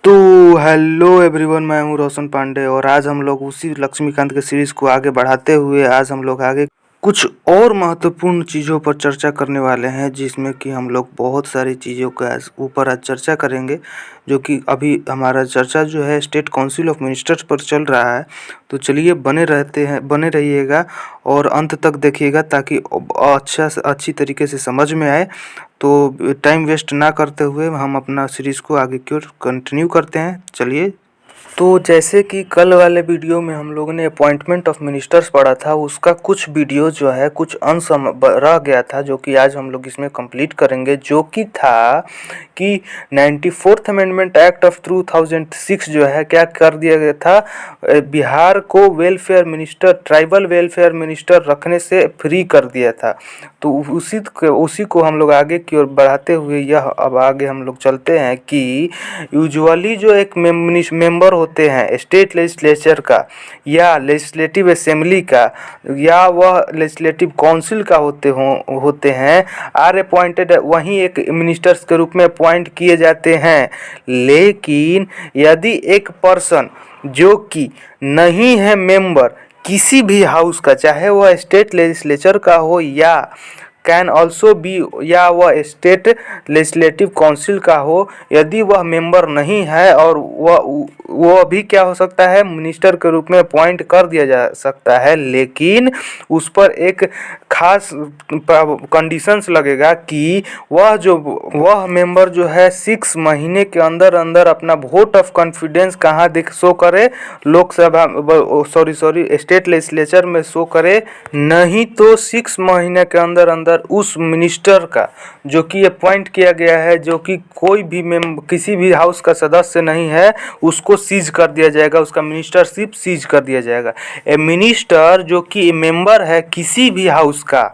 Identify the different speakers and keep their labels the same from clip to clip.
Speaker 1: तो hello everyone, मैं हूं रोशन पांडे और आज हम लोग उसी लक्ष्मीकांत के सीरीज़ को आगे बढ़ाते हुए आज हम लोग आगे कुछ और महत्वपूर्ण चीज़ों पर चर्चा करने वाले हैं, जिसमें कि हम लोग बहुत सारी चीज़ों के ऊपर आज चर्चा करेंगे। जो कि अभी हमारा चर्चा जो है स्टेट काउंसिल ऑफ मिनिस्टर्स पर चल रहा है। तो चलिए बने रहिएगा और अंत तक देखिएगा ताकि अच्छी तरीके से समझ में आए। तो टाइम वेस्ट ना करते हुए हम अपना सीरीज़ को आगे की ओर कंटिन्यू करते हैं। चलिए, तो जैसे कि कल वाले वीडियो में हम लोगों ने अपॉइंटमेंट ऑफ मिनिस्टर्स पढ़ा था, उसका कुछ वीडियो जो है कुछ अंश रह गया था, जो कि आज हम लोग इसमें कंप्लीट करेंगे। जो कि था कि 94th अमेंडमेंट एक्ट ऑफ 2006 जो है क्या कर दिया गया था, बिहार को welfare minister, tribal welfare minister रखने से फ्री कर दिया था। तो उसी को हम लोग आगे की ओर बढ़ाते हुए अब आगे हम लोग चलते हैं कि यूजुअली जो एक मेंबर होते हैं स्टेट लेजिस्लेचर का या लेजिस्लेटिव असेंबली का या वह लेजिस्लेटिव काउंसिल का होते हैं, आर अपॉइंटेड, वहीं एक मिनिस्टर्स के रूप में अपॉइंट किए जाते हैं। लेकिन यदि एक पर्सन जो कि नहीं है मेंबर किसी भी हाउस का, चाहे वह स्टेट लेजिस्लेचर का हो या कैन ऑल्सो बी, या वह स्टेट लेजिस्लेटिव काउंसिल का हो, यदि वह मेंबर नहीं है और वह भी क्या हो सकता है, मिनिस्टर के रूप में अपॉइंट कर दिया जा सकता है। लेकिन उस पर एक खास कंडीशंस लगेगा कि वह मेंबर जो है 6 महीने के अंदर अंदर अपना वोट ऑफ कॉन्फिडेंस कहाँ शो करे, लोकसभा स्टेट लेजिस्लेचर में शो करे, नहीं तो 6 महीने के अंदर अंदर उस मिनिस्टर का जो कि अपॉइंट किया गया है, जो कि कोई भी किसी भी हाउस का सदस्य नहीं है, उसको सीज कर दिया जाएगा, उसका मिनिस्टरशिप सीज कर दिया जाएगा। ए मिनिस्टर जो कि मेंबर है किसी भी हाउस का,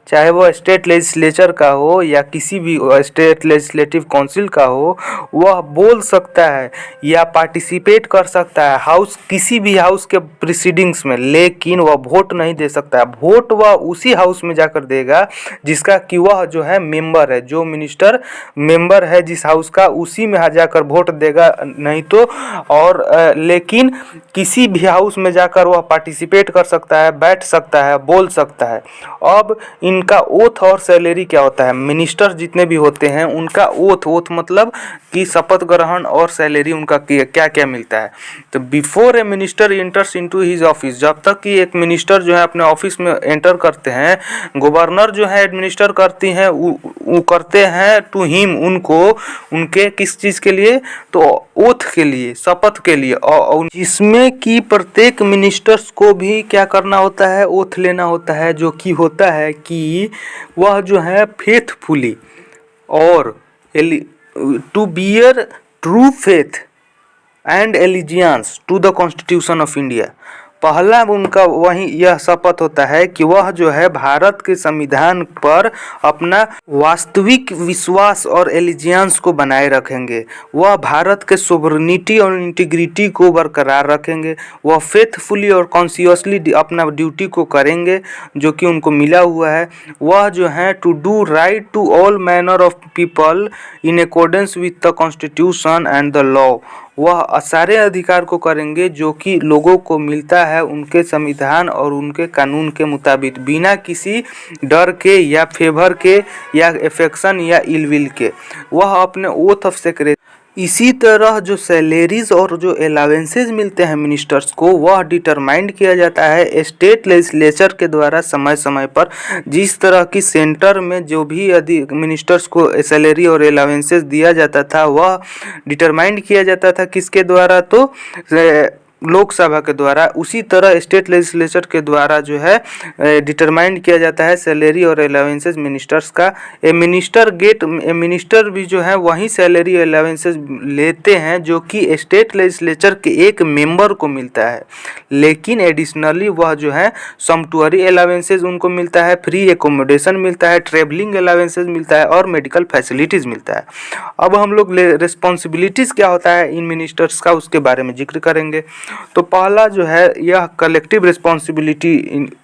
Speaker 1: चाहे वो स्टेट लेजिस्लेचर का हो या किसी भी स्टेट लेजिस्लेटिव काउंसिल का हो, वह बोल सकता है या पार्टिसिपेट कर सकता है किसी भी हाउस के प्रीसीडिंग्स में, लेकिन वह वोट नहीं दे सकता है। वोट वह उसी हाउस में जाकर देगा जिसका कि वह जो है मेंबर है, जो मिनिस्टर मेंबर है जिस हाउस का, उसी में जाकर वोट देगा। नहीं तो लेकिन किसी भी हाउस में जाकर वह पार्टिसिपेट कर सकता है, बैठ सकता है, बोल सकता है। अब इनका ओथ और सैलरी क्या होता है, मिनिस्टर जितने भी होते हैं उनका ओथ मतलब कि शपथ ग्रहण और सैलरी उनका क्या क्या मिलता है। तो before a minister enters into his office, जब तक कि एक मिनिस्टर जो है अपने ऑफिस में एंटर करते हैं, गवर्नर जो है एडमिनिस्टर करते हैं टू हिम, उनके किस चीज के लिए, तो ओथ के लिए, शपथ के लिए, और जिसमें कि प्रत्येक मिनिस्टर्स को भी क्या करना होता है, ओथ लेना होता है, जो कि होता है कि वह जो है फेथफुली और to bear true faith and allegiance to the Constitution of India. पहला उनका वही यह शपथ होता है कि वह जो है भारत के संविधान पर अपना वास्तविक विश्वास और एलिजियंस को बनाए रखेंगे। वह भारत के सोवरेनिटी और इंटीग्रिटी को बरकरार रखेंगे। वह फेथफुली और कॉन्शियसली अपना ड्यूटी को करेंगे जो कि उनको मिला हुआ है। वह जो है to do right to all manner of people in accordance with the Constitution and the law. वह सारे अधिकार को करेंगे जो कि लोगों को मिलता है उनके संविधान और उनके कानून के मुताबिक, बिना किसी डर के या फेवर के या एफेक्शन या इलविल के। वह अपने ओथ ऑफ सेक्रेटरी, इसी तरह जो सैलरीज और जो अलावेंसेज मिलते हैं मिनिस्टर्स को, वह डिटरमाइंड किया जाता है स्टेट लेजिस्लेचर के द्वारा समय समय पर। जिस तरह की सेंटर में जो भी मिनिस्टर्स को सैलरी और अलावेंसेज दिया जाता था, वह डिटरमाइंड किया जाता था किसके द्वारा, तो लोकसभा के द्वारा। उसी तरह स्टेट लेजिस्लेचर के द्वारा जो है डिटरमाइंड किया जाता है सैलरी और अलावेंसेज मिनिस्टर्स का। ए मिनिस्टर भी जो है वही सैलरी अलावेंसेज लेते हैं जो कि स्टेट लेजिस्लेचर के एक मेंबर को मिलता है। लेकिन एडिशनली वह जो है सम्पटुअरी अलावेंसेज उनको मिलता है, फ्री एकोमोडेशन मिलता है, ट्रेवलिंग अलावेंसेज मिलता है और मेडिकल फैसिलिटीज़ मिलता है। अब हम लोग रिस्पॉन्सिबिलिटीज़ क्या होता है इन मिनिस्टर्स का, उसके बारे में जिक्र करेंगे। तो पहला जो है यह कलेक्टिव रिस्पॉन्सिबिलिटी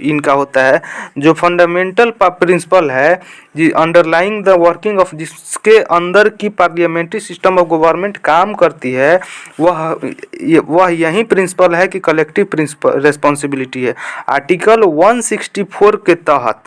Speaker 1: इनका होता है। जो फंडामेंटल प्रिंसिपल है जी अंडरलाइंग द वर्किंग ऑफ, जिसके अंदर की पार्लियामेंट्री सिस्टम ऑफ गवर्नमेंट काम करती है, वह यही प्रिंसिपल है कि कलेक्टिव रिस्पॉन्सिबिलिटी है। आर्टिकल 164 के तहत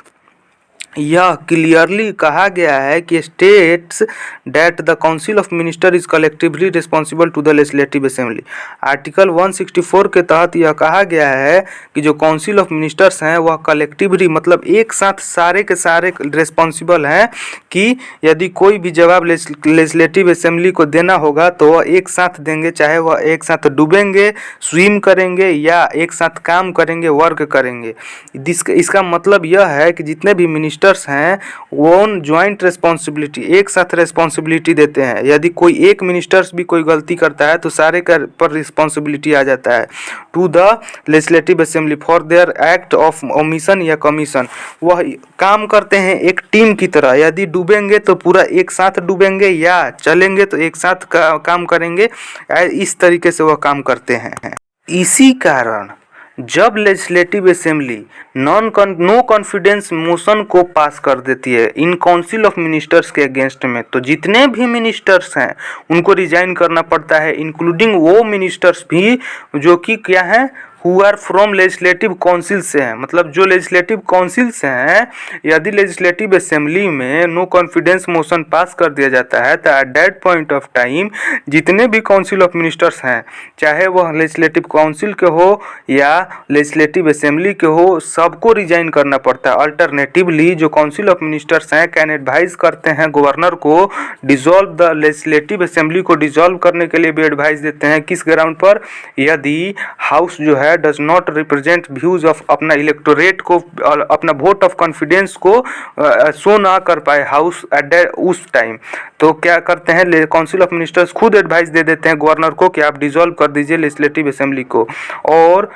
Speaker 1: यह क्लियरली कहा गया है कि states that the council of minister is collectively responsible to the legislative assembly. Article 164 के तहत यह कहा गया है कि जो काउंसिल ऑफ मिनिस्टर्स हैं वह कलेक्टिवली मतलब एक साथ सारे के सारे रिस्पॉन्सिबल हैं कि यदि कोई भी जवाब लेजिस्लेटिव असेंबली को देना होगा तो वह एक साथ देंगे, चाहे वह एक साथ डूबेंगे, स्विम करेंगे या एक साथ काम करेंगे, वर्क करेंगे। इसका मतलब यह है कि जितने भी मिनिस्टर हैं वो ज्वाइंट रिस्पॉन्सिबिलिटी, एक साथ रिस्पॉन्सिबिलिटी देते हैं। यदि कोई एक मिनिस्टर्स भी कोई गलती करता है तो सारे का पर रिस्पॉन्सिबिलिटी आ जाता है to the legislative assembly for their act of omission या कमीशन। वह काम करते हैं एक टीम की तरह, यदि डूबेंगे तो पूरा एक साथ डूबेंगे या चलेंगे तो एक साथ काम करेंगे, इस तरीके से वह काम करते हैं। इसी कारण जब legislative assembly no confidence motion को पास कर देती है इन काउंसिल ऑफ मिनिस्टर्स के अगेंस्ट में, तो जितने भी मिनिस्टर्स हैं उनको रिजाइन करना पड़ता है, इंक्लूडिंग वो मिनिस्टर्स भी जो कि क्या हैं, who are from legislative council से हैं, मतलब जो लेजिस्लेटिव काउंसिल से हैं। यदि लेजिस्लेटिव असेंबली में नो कॉन्फिडेंस मोशन पास कर दिया जाता है तो at that point of time जितने भी काउंसिल ऑफ मिनिस्टर्स हैं, चाहे वह लेजिस्लेटिव काउंसिल के हो या लेजिस्लेटिव असेंबली के हो, सबको रिजाइन करना पड़ता है। अल्टरनेटिवली जो काउंसिल ऑफ मिनिस्टर्स हैं कैन एडवाइज करते हैं गवर्नर को डिसॉल्व द लेजिस्लेटिव असेंबली को डिसॉल्व करने के लिए भी एडवाइस देते हैं। किस ग्राउंड पर? यदि हाउस जो है does not represent views of अपना इलेक्टोरेट को, अपना वोट ऑफ कॉन्फिडेंस को शो ना कर पाए हाउस एट उस टाइम, तो क्या करते हैं काउंसिल ऑफ मिनिस्टर्स खुद एडवाइस दे देते हैं गवर्नर को कि आप डिसॉल्व कर दीजिए लेजिस्लेटिव असेंबली को और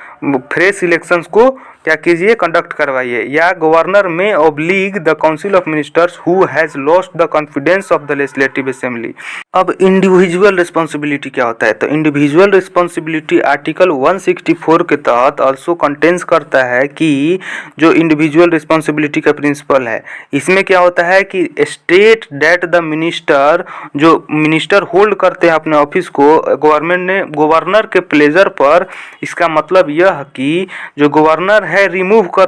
Speaker 1: फ्रेश इलेक्शंस को क्या कीजिए, कंडक्ट करवाइए। या गवर्नर में oblique the council of ministers who has lost the confidence of the legislative assembly. अब इंडिविजुअल रिस्पॉन्सिबिलिटी क्या होता है? तो इंडिविजुअल रिस्पॉन्सिबिलिटी आर्टिकल 164 के तहत ऑल्सो कंटेन्स करता है कि जो इंडिविजुअल रिस्पॉन्सिबिलिटी का प्रिंसिपल है, इसमें क्या होता है कि स्टेट दैट द मिनिस्टर, जो मिनिस्टर होल्ड करते हैं अपने ऑफिस को गवर्नमेंट ने गवर्नर के प्लेजर पर, इसका मतलब यह कि जो गवर्नर है रिमूव कर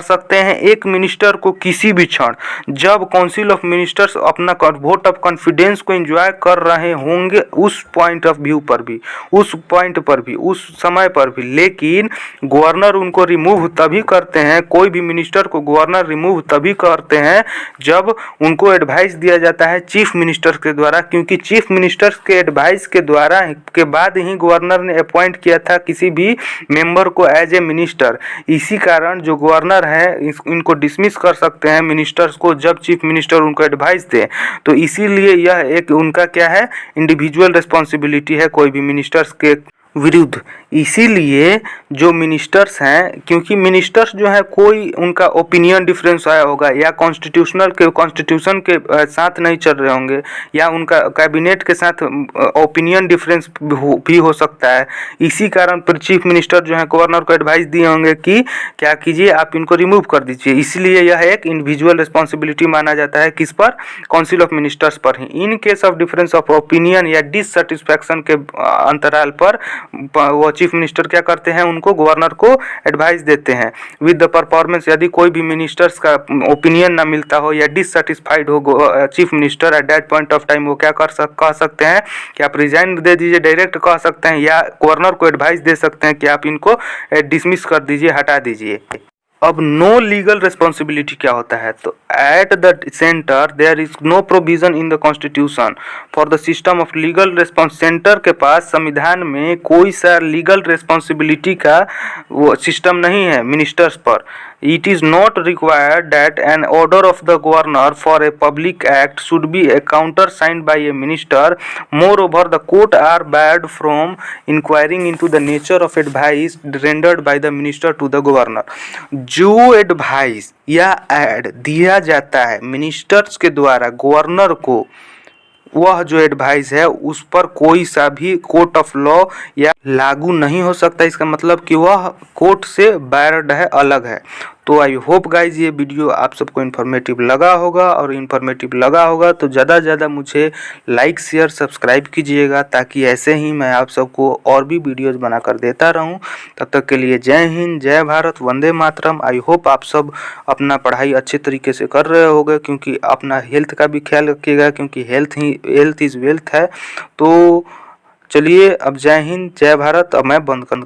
Speaker 1: सकते हैं एक मिनिस्टर को किसी भी क्षण, जब काउंसिल ऑफ मिनिस्टर्स अपना वोट ऑफ कॉन्फिडेंस को एंजॉय कर रहे होंगे उस पॉइंट ऑफ व्यू पर भी, उस पॉइंट पर भी, उस समय पर भी। लेकिन गवर्नर उनको रिमूव तभी करते हैं, कोई भी मिनिस्टर को गवर्नर रिमूव तभी करते हैं जब उनको एडवाइस दिया जाता है चीफ मिनिस्टर के द्वारा, क्योंकि चीफ मिनिस्टर के एडवाइस के द्वारा के बाद ही गवर्नर ने अपॉइंट किया था किसी भी मेंबर को एज ए मिनिस्टर। इसी कारण जो गवर्नर है इनको डिसमिस कर सकते हैं मिनिस्टर्स को जब चीफ मिनिस्टर उनको एडवाइस दे। तो इसीलिए यह एक उनका क्या है, इंडिविजुअल रिस्पॉन्सिबिलिटी है कोई भी मिनिस्टर्स के विरुद्ध। इसीलिए जो मिनिस्टर्स हैं, क्योंकि मिनिस्टर्स जो है कोई उनका ओपिनियन डिफरेंस आया होगा या कॉन्स्टिट्यूशन के साथ नहीं चल रहे होंगे या उनका कैबिनेट के साथ ओपिनियन डिफरेंस भी हो सकता है। इसी कारण पर चीफ मिनिस्टर जो है गवर्नर को एडवाइस दिए होंगे कि क्या कीजिए, आप इनको रिमूव कर दीजिए। इसलिए यह एक इंडिविजुअल रिस्पॉन्सिबिलिटी माना जाता है। किस पर? काउंसिल ऑफ मिनिस्टर्स पर ही। In case of difference of opinion या डिससेटिस्फैक्शन के अंतराल पर वो चीफ मिनिस्टर क्या करते हैं, उनको गवर्नर को एडवाइस देते हैं विद द परफॉर्मेंस। यदि कोई भी मिनिस्टर्स का ओपिनियन ना मिलता हो या डिससेटिस्फाइड हो chief minister, eight that point of time वो क्या कह सकते हैं कि आप रिजाइन दे दीजिए, डायरेक्ट कह सकते हैं, या गवर्नर को एडवाइस दे सकते हैं कि आप इनको डिसमिस कर दीजिए, हटा दीजिए। अब नो लीगल रिस्पॉन्सिबिलिटी क्या होता है? तो at the centre there is no provision in the Constitution for the system of legal response. Centre के पास संविधान में कोई सा लीगल रिस्पॉन्सिबिलिटी का वो सिस्टम नहीं है मिनिस्टर्स पर। It is not required that an order of the governor for a public act should be countersigned by a minister. Moreover, the court are barred from inquiring into the nature of advice rendered by the minister to the governor. जो advice या add दिया जाता है ministers के द्वारा governor को, वह जो एडवाइस है उस पर कोई सा भी कोर्ट ऑफ लॉ या लागू नहीं हो सकता। इसका मतलब कि वह कोर्ट से बैर्ड है, अलग है। तो आई होप गाइज ये वीडियो आप सबको इन्फॉर्मेटिव लगा होगा, और इन्फॉर्मेटिव लगा होगा तो ज़्यादा से ज़्यादा मुझे लाइक शेयर सब्सक्राइब कीजिएगा, ताकि ऐसे ही मैं आप सबको और भी वीडियोज़ बनाकर देता रहूं। तब तक के लिए जय हिंद, जय भारत, वंदे मातरम। आई होप आप सब अपना पढ़ाई अच्छे तरीके से कर रहे होंगे, क्योंकि अपना हेल्थ का भी ख्याल रखिएगा, क्योंकि हेल्थ इज़ वेल्थ है। तो चलिए अब जय हिंद, जय भारत। अब मैं बंद कर